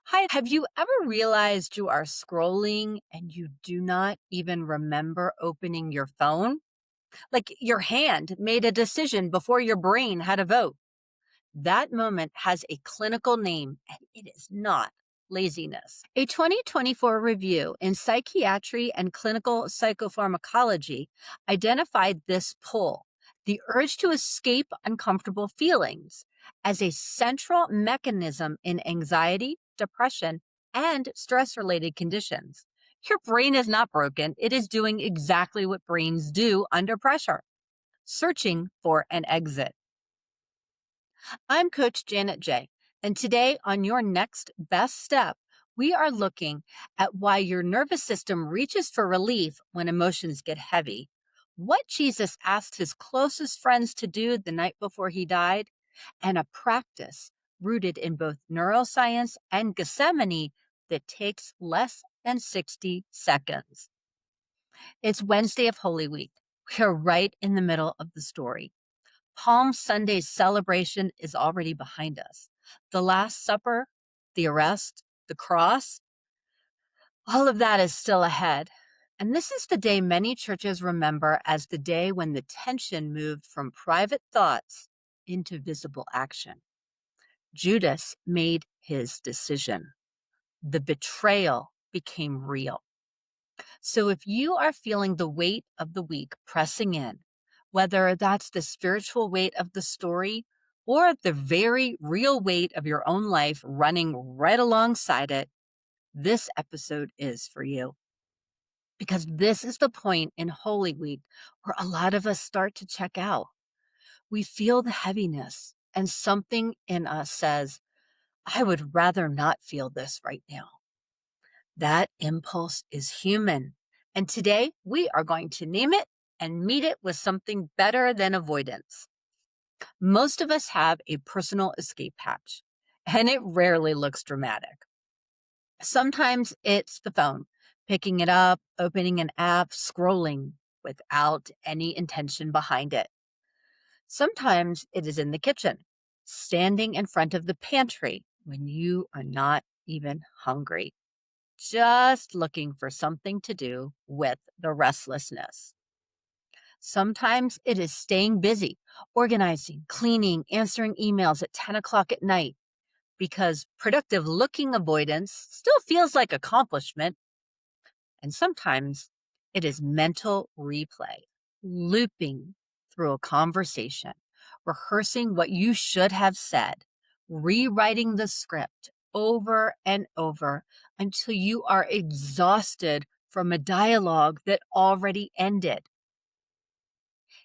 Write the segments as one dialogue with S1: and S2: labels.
S1: Hi, have you ever realized you are scrolling and you do not even remember opening your phone? Like your hand made a decision before your brain had a vote. That moment has a clinical name and it is not laziness. A 2024 review in psychiatry and clinical psychopharmacology identified this pull, the urge to escape uncomfortable feelings, as a central mechanism in anxiety, depression, and stress related conditions. Your brain is not broken, it is doing exactly what brains do under pressure, searching for an exit. I'm Coach Janet J. And today on Your Next Best Step, we are looking at why your nervous system reaches for relief when emotions get heavy, what Jesus asked his closest friends to do the night before he died, and a practice rooted in both neuroscience and Gethsemane that takes less than 60 seconds. It's Wednesday of Holy Week. We are right in the middle of the story. Palm Sunday's celebration is already behind us. The Last Supper, the arrest, the cross, all of that is still ahead. And this is the day many churches remember as the day when the tension moved from private thoughts into visible action. Judas made his decision. The betrayal became real. So if you are feeling the weight of the week pressing in, whether that's the spiritual weight of the story or the very real weight of your own life running right alongside it, this episode is for you. Because this is the point in Holy Week where a lot of us start to check out. We feel the heaviness, and something in us says, I would rather not feel this right now. That impulse is human. And today we are going to name it and meet it with something better than avoidance. Most of us have a personal escape hatch, and it rarely looks dramatic. Sometimes it's the phone, picking it up, opening an app, scrolling without any intention behind it. Sometimes it is in the kitchen, standing in front of the pantry when you are not even hungry, just looking for something to do with the restlessness. Sometimes it is staying busy, organizing, cleaning, answering emails at 10 o'clock at night, because productive looking avoidance still feels like accomplishment. And sometimes it is mental replay, looping through a conversation, rehearsing what you should have said, rewriting the script over and over until you are exhausted from a dialogue that already ended.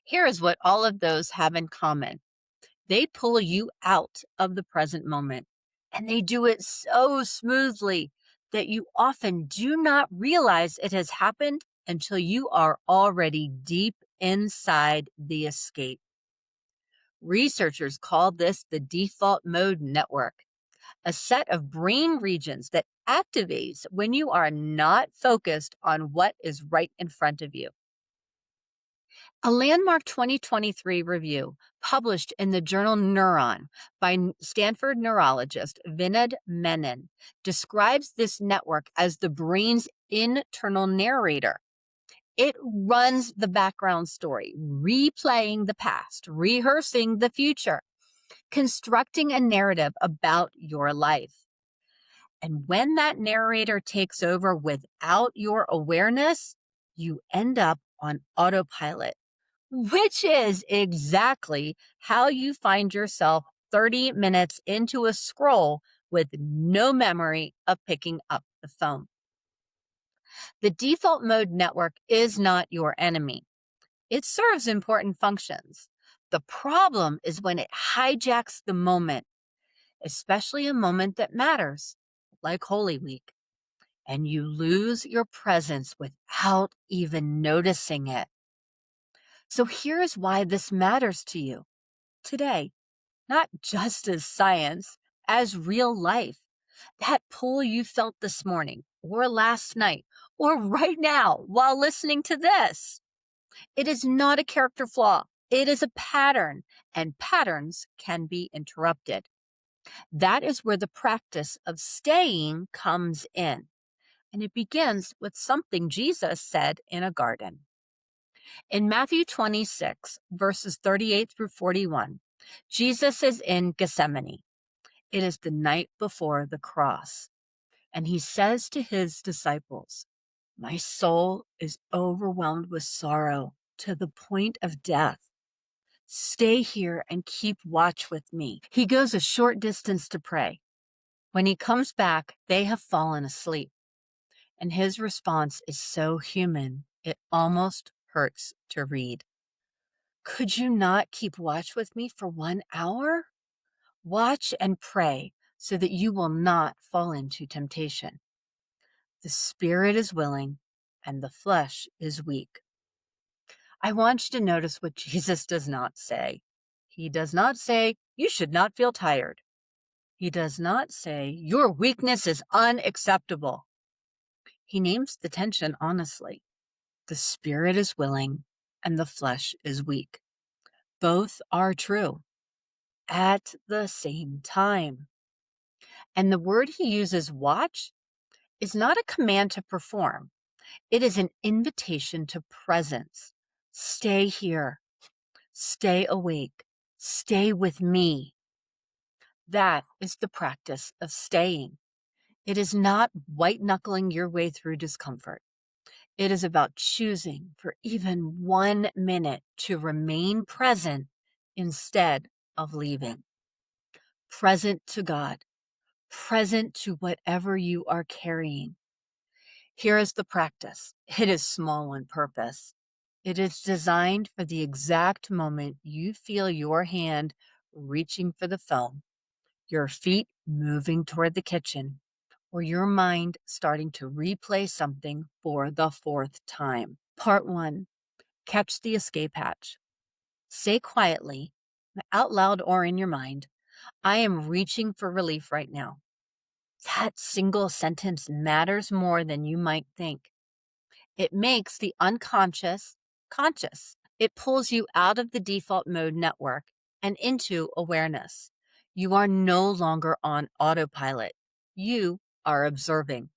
S1: Here is what all of those have in common. They pull you out of the present moment, and they do it so smoothly that you often do not realize it has happened until you are already deep inside the escape. Researchers call this the default mode network, a set of brain regions that activates when you are not focused on what is right in front of you. A landmark 2023 review published in the journal Neuron by Stanford neurologist Vinod Menon describes this network as the brain's internal narrator. It runs the background story, replaying the past, rehearsing the future, constructing a narrative about your life. And when that narrator takes over without your awareness, you end up on autopilot, which is exactly how you find yourself 30 minutes into a scroll with no memory of picking up the phone. The default mode network is not your enemy. It serves important functions. The problem is when it hijacks the moment, especially a moment that matters, like Holy Week, and you lose your presence without even noticing it. So here's why this matters to you today, not just as science, as real life. That pull you felt this morning or last night or right now while listening to this. It is not a character flaw. It is a pattern, and patterns can be interrupted. That is where the practice of staying comes in. And it begins with something Jesus said in a garden. In Matthew 26, verses 38 through 41, Jesus is in Gethsemane. It is the night before the cross. And he says to his disciples, "My soul is overwhelmed with sorrow to the point of death. Stay here and keep watch with me." He goes a short distance to pray. When he comes back, they have fallen asleep. And his response is so human, it almost hurts to read. "Could you not keep watch with me for 1 hour? Watch and pray so that you will not fall into temptation. The spirit is willing and the flesh is weak." I want you to notice what Jesus does not say. He does not say, "You should not feel tired." He does not say, "Your weakness is unacceptable." He names the tension honestly. The spirit is willing and the flesh is weak. Both are true at the same time. And the word he uses, watch, is not a command to perform. It is an invitation to presence. Stay here. Stay awake. Stay with me. That is the practice of staying. It is not white knuckling your way through discomfort. It is about choosing for even 1 minute to remain present instead of leaving. Present to God, present to whatever you are carrying. Here is the practice. It is small on purpose. It is designed for the exact moment you feel your hand reaching for the phone, your feet moving toward the kitchen, or your mind starting to replay something for the fourth time. Part 1. Catch the escape hatch. Say quietly, out loud or in your mind, "I am reaching for relief right now." That single sentence matters more than you might think. It makes the unconscious conscious. It pulls you out of the default mode network and into awareness. You are no longer on autopilot. You are observing.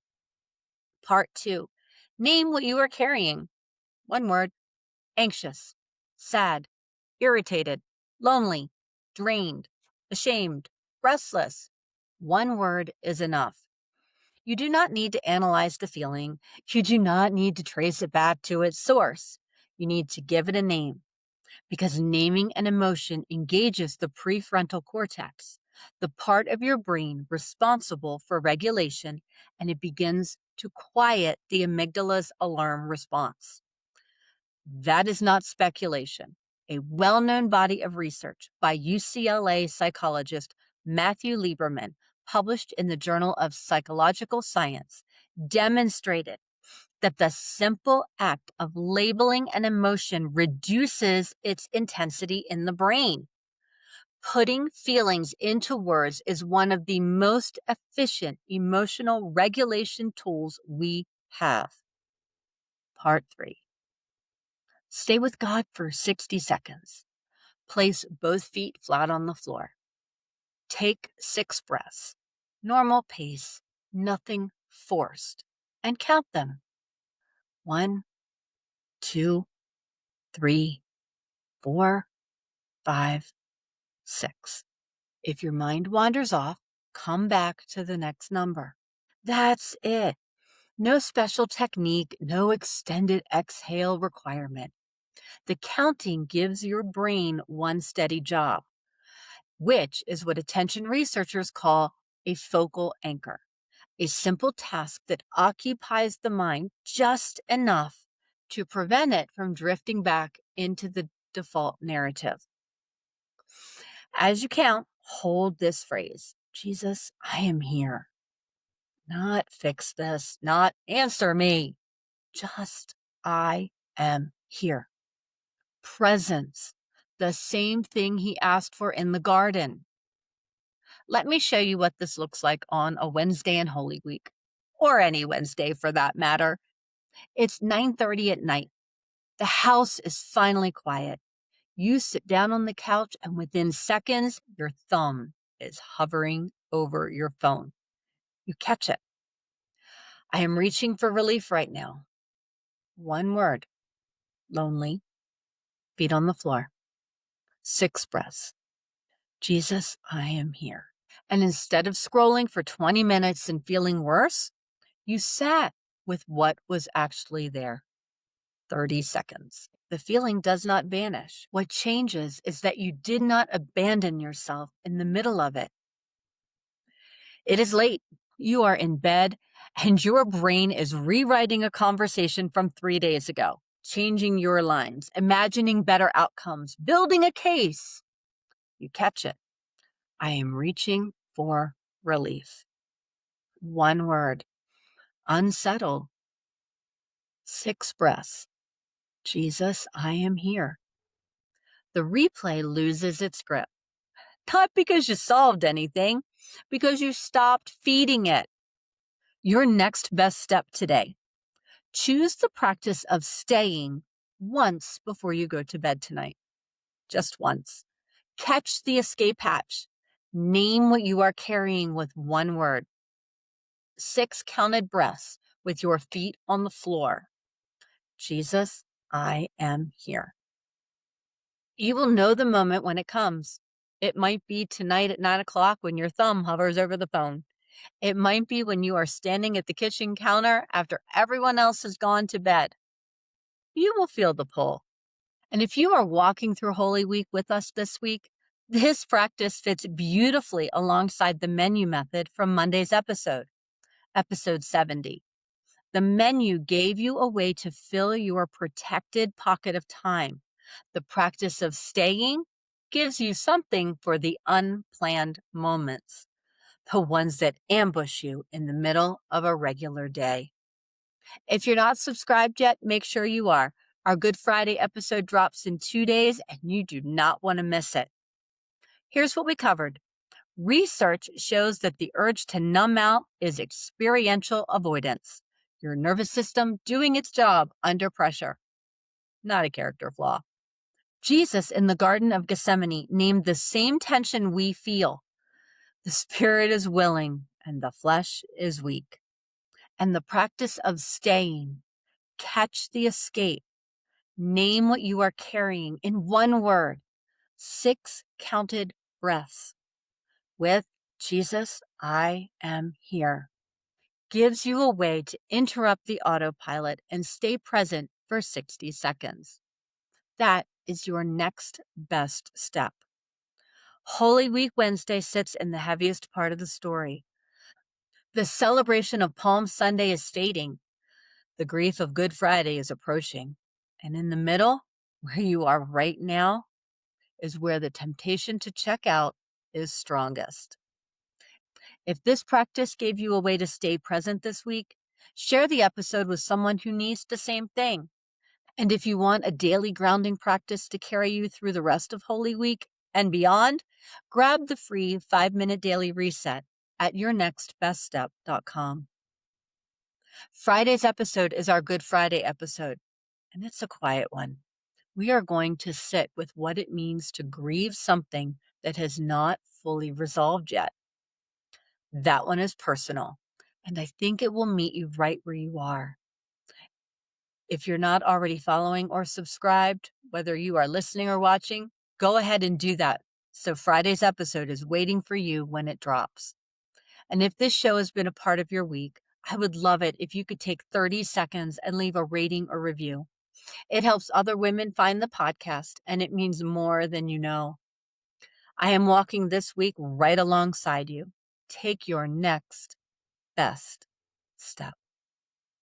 S1: Part 2. Name what you are carrying. 1 word. Anxious, sad, irritated, lonely, drained, ashamed, restless. 1 word is enough. You do not need to analyze the feeling. You do not need to trace it back to its source. You need to give it a name, because naming an emotion engages the prefrontal cortex, the part of your brain responsible for regulation, and it begins to quiet the amygdala's alarm response. That is not speculation. A well-known body of research by UCLA psychologist Matthew Lieberman, published in the Journal of Psychological Science, demonstrated that the simple act of labeling an emotion reduces its intensity in the brain. Putting feelings into words is one of the most efficient emotional regulation tools we have. Part 3. Stay with God for 60 seconds. Place both feet flat on the floor. Take 6 breaths. Normal pace, nothing forced. And count them. 1, 2, 3, 4, 5, 6. If your mind wanders off, come back to the next number. That's it. No special technique, no extended exhale requirement. The counting gives your brain one steady job, which is what attention researchers call a focal anchor, a simple task that occupies the mind just enough to prevent it from drifting back into the default narrative. As you count, hold this phrase: "Jesus, I am here." Not "fix this," not "answer me." Just "I am here." Presence, the same thing he asked for in the garden. Let me show you what this looks like on a Wednesday in Holy Week, or any Wednesday for that matter. It's 9:30 at night. The house is finally quiet. You sit down on the couch, and within seconds, your thumb is hovering over your phone. You catch it. I am reaching for relief right now. One word: lonely, feet on the floor, 6 breaths. Jesus, I am here. And instead of scrolling for 20 minutes and feeling worse, you sat with what was actually there. 30 seconds. The feeling does not vanish. What changes is that you did not abandon yourself in the middle of it. It is late. You are in bed, and your brain is rewriting a conversation from 3 days ago, changing your lines, imagining better outcomes, building a case. You catch it. I am reaching for relief. One word: unsettled. 6 breaths. Jesus, I am here. The replay loses its grip. Not because you solved anything, because you stopped feeding it. Your next best step today: choose the practice of staying once before you go to bed tonight. Just once. Catch the escape hatch. Name what you are carrying with one word. 6 counted breaths with your feet on the floor. Jesus, I am here. You will know the moment when it comes. It might be tonight at 9 o'clock when your thumb hovers over the phone. It might be when you are standing at the kitchen counter after everyone else has gone to bed. You will feel the pull. And if you are walking through Holy Week with us this week, this practice fits beautifully alongside the menu method from Monday's episode 70. The menu gave you a way to fill your protected pocket of time. The practice of staying gives you something for the unplanned moments, the ones that ambush you in the middle of a regular day. If you're not subscribed yet, make sure you are. Our Good Friday episode drops in 2 days, and you do not want to miss it. Here's what we covered. Research shows that the urge to numb out is experiential avoidance, your nervous system doing its job under pressure, not a character flaw. Jesus in the Garden of Gethsemane named the same tension we feel. The spirit is willing and the flesh is weak. And the practice of staying, catch the escape, name what you are carrying in one word, 6 counted breaths with Jesus, I am here, gives you a way to interrupt the autopilot and stay present for 60 seconds. That is your next best step. Holy Week Wednesday sits in the heaviest part of the story. The celebration of Palm Sunday is fading. The grief of Good Friday is approaching. And in the middle, where you are right now, is where the temptation to check out is strongest. If this practice gave you a way to stay present this week, share the episode with someone who needs the same thing. And if you want a daily grounding practice to carry you through the rest of Holy Week and beyond, grab the free 5-minute daily reset at yournextbeststep.com. Friday's episode is our Good Friday episode, and it's a quiet one. We are going to sit with what it means to grieve something that has not fully resolved yet. That one is personal, and I think it will meet you right where you are. If you're not already following or subscribed, whether you are listening or watching, go ahead and do that. So Friday's episode is waiting for you when it drops. And if this show has been a part of your week, I would love it if you could take 30 seconds and leave a rating or review. It helps other women find the podcast, and it means more than you know. I am walking this week right alongside you. Take your next best step.